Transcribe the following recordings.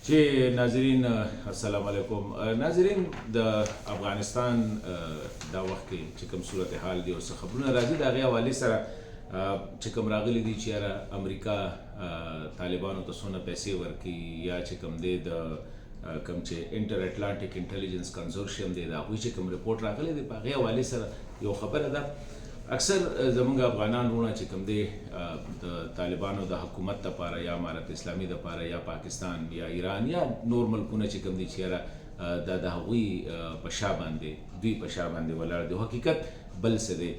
چې ناظرین السلام علیکم. ناظرین د افغانستان دا وخت کې چې کوم صورتحال دی او څه خبرونه راځي د هغې حوالې سره چې کوم راغلي دي چې یاره امریکا طالبانو ته څونه پیسې ورکوي یا چې کوم دی د کوم چې انټر اټلانټیک انټیلیجنس کنزورشیم دی د هغوی چې کوم رپورټ راغلی دی په هغې حوالې سره یو خبره ده. اکثر زمونږ افغانان وروڼه چې کوم دی د طالبانو د حکومت دپاره یا امارت اسلامي دپاره یا پاکستان یا ایران یا نور ملکونه چې کوم دي چې یاره دا د هغوی په شا باندې دوی په شا باندې ولاړ دي. حقیقت بل څه دی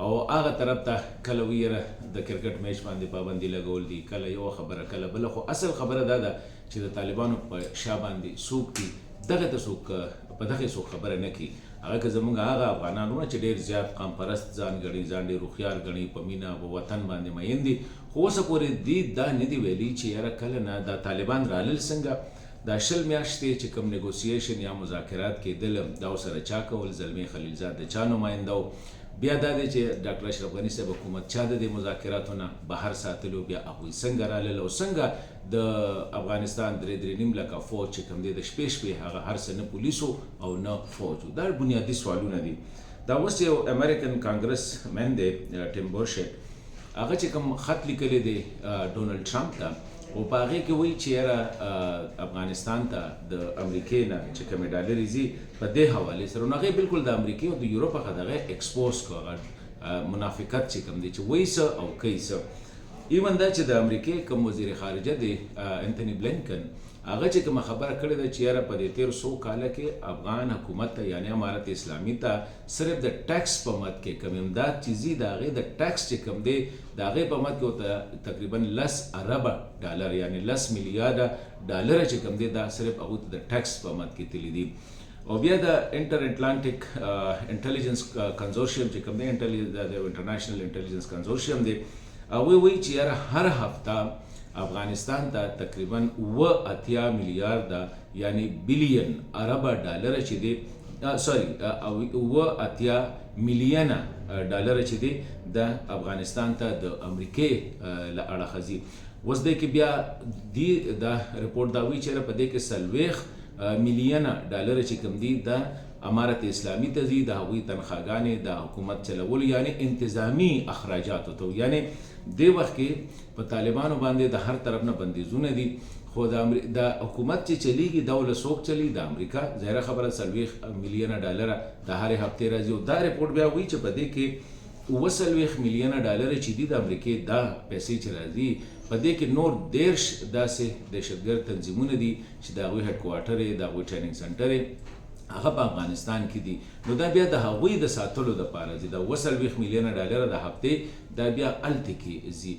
او هغه طرف ته کله وي یاره د کرکټ میچ باندې پابندي لګول دي، کله یو خبره کله بله، خو اصل خبره دا ده چې د طالبانو په شا باندې څوک دي دغه ته څوک په دغې څوک خبره نه کوي. هغه که زمونږ هغه افغانان وروڼه چې ډېر زیات قام پرست ځان ګڼي، ځان ډېر هوښیار ګڼي، په مینه په وطن باندې مین دي، خو اوسه پورې دوی دا نه دي ویلي چې یاره کله نه دا طالبان رالل څنګه، دا 20 میاشتې چې کوم نیګوسیشن یا مذاکرات کېدل دا ورسره چا کول، زلمي خلیلزاد د چا نماینده و، بیا دا دی چې ډاکټر اشرف غني صاحب حکومت چا د دې مذاکراتو نه بهر ساتلو، بیا هغوی څنګه رالل او څنګه د افغانستان 3.5 لکه فوج چې کوم دی د شپې هغه هر څه نه پولیسو او نه فوج. دا بنیادي سوالونه دي. دا اوس یو امریکن کانګرس مین دی ټیم بورشټ، هغه چې کوم خط لیکلی دی ډونالډ ټرمپ ته او په هغې کې وایي چې یاره افغانستان ته د امریکې نه چې کومې ډالرې ځي په دې حوالې سره، نو هغې بالکل د امریکې او د یوروپ هغه دغه ایکسپوز کړو، هغه منافقت چې کوم دی چې وایي څه او کوي څه. ایون دا چې د امریکې کوم وزیر خارجه دی انتوني بلینکن، هغه چې کومه خبره کړې ده چې یاره په دې تېرو 100 کاله کې افغان حکومت ته یعنې امارت اسلامي ته صرف د ټیکس په مد کې کوم امداد چې ځي د هغې د ټیکس چې کوم دی د هغې په مد کې ورته تقریبا 10 اربه ډالر یعنې 10 میلیارډه ډالره چې کوم دی دا صرف هغوی ته د ټیکس په مد کې تللي دي. او بیا د انټر اټلانټیک انټیلیجنس کنزورشیم چې کوم دی د انټرنیشنل انټیلیجنس کنزورشیم دی، هغوی وایي چې یاره هر هفته افغانستان ته تقریبا 80 میلیارډه یعنی بلین اربه ډالره چې دی 80 میلیونه ډالره چې دی د افغانستان ته د امریکې له اړخه ځي. اوس دی کې بیا دی دا رپورټ دا وایي چې په دې کې 40 میلیونه ډالره چې کوم دي د امارت اسلامي ته ځي، د هغوی تنخواګانې د حکومت چلولو یعنې انتظامي اخراجاتو ته، یعنې دې وخت کې په طالبانو باندې د هر طرف نه بندیزونه دي، خو د حکومت چې چلیږي دا له څوک چلی؟ د امریکا. ظاهره خبره 40 میلیونه ډالره د هرې هفتې راځي او دا رپورټ بیا وایي چې په دې کې 40 میلیونه ډالره چې دي د امریکې دا پیسې چې راځي په دې کې نور 13 داسې دهشتګرد تنظیمونه دي چې د هغوی هیډ کوارټر یې د هغوی ټریننګ سنټر یې هغه په افغانستان کې دي. نو دا بیا د هغوی د ساتلو دپاره ځي، د 40 میلیونه ډالره د هفتې دا بیا هلته کې ځي.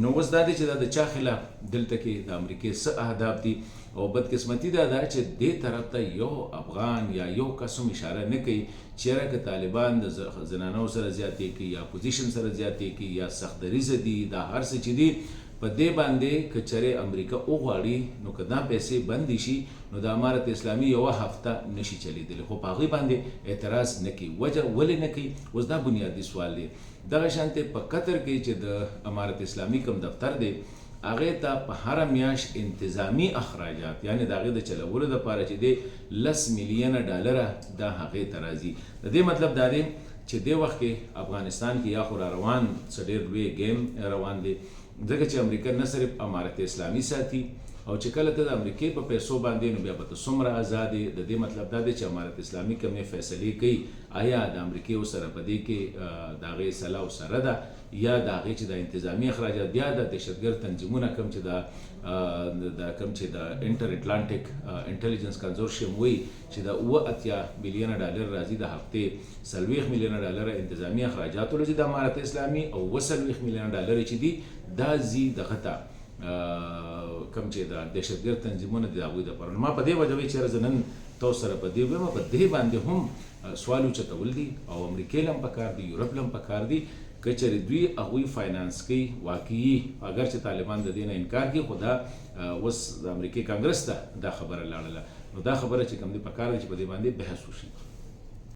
نو اوس دا دی چې دا د چا خلاف دلته کې د امریکې څه اهداف دي او بدقسمتي دا ده چې دې طرف ته یو افغان یا یو کس هم اشاره نه کوي چې یاره که طالبان د زنانو سره زیاتې کوي یا اپوزیشن سره زیاتې کوي یا سخت دریځه دي، دا هر څه چې دي په دې باندې که چېرې امریکا وغواړي نو که دا پیسې بندې شي نو د امارت اسلامي یوه هفته نشي چلیدلی، خو په هغوی باندې اعتراض نه کوي. وجه ولې نه کوي؟ اوس دا بنیادي سوال دی. دغه شانتې په قطر کې چې د امارت اسلامي کوم دفتر دی هغې ته په هره میاشت انتظامي اخراجات یعنې د هغې د چلولو دپاره چې دی 10 میلیونه ډالره دا هغې ته راځي. د دې مطلب دا دی چې دې وخت کې افغانستان کې یا خو را روان څه ډېر لوی گیم روان دی، ځکه چې امریکا نه صرف امارت اسلامي ساتي او چې کله ته د امریکې په پیسو باندې نو بیا به ته څومره ازادې. د دې مطلب دا دی چې امارت اسلامي کومې فیصلې کوي آیا د امریکې ورسره په دې کې د هغې سلا او سره ده یا د هغې چې د انتظامي اخراجات بیا د دهشتګرد تنظیمونه کوم چې د انټر اټلانټیک انټیلیجنس کنزورشیم وایي چې د 80 میلیونه ډالر راځي د هفتې 40 میلیونه ډالره انتظامي اخراجاتو لږي د امارت اسلامي او 40 میلیونه ډالر چې دي دا ځي دغه ته کوم چې د دهشتګرد تنظیمونه دي د هغوی دپاره. نو ما په دې وجه وایي چې زه نن تاسو سره په دې وایم، په دې باندې هم سوال اوچتول دي او امریکې له هم پکار دي، یورپ له هم پکار دي که چېرې دوی هغوی فاینانس کوي واقعي، اگر چې طالبان د دې نه انکار کوي، خو دا اوس د امریکې کانګرس ته دا خبره لاړله، نو دا خبره چې کوم دی پکار دی چې په دې باندې بحث وشي.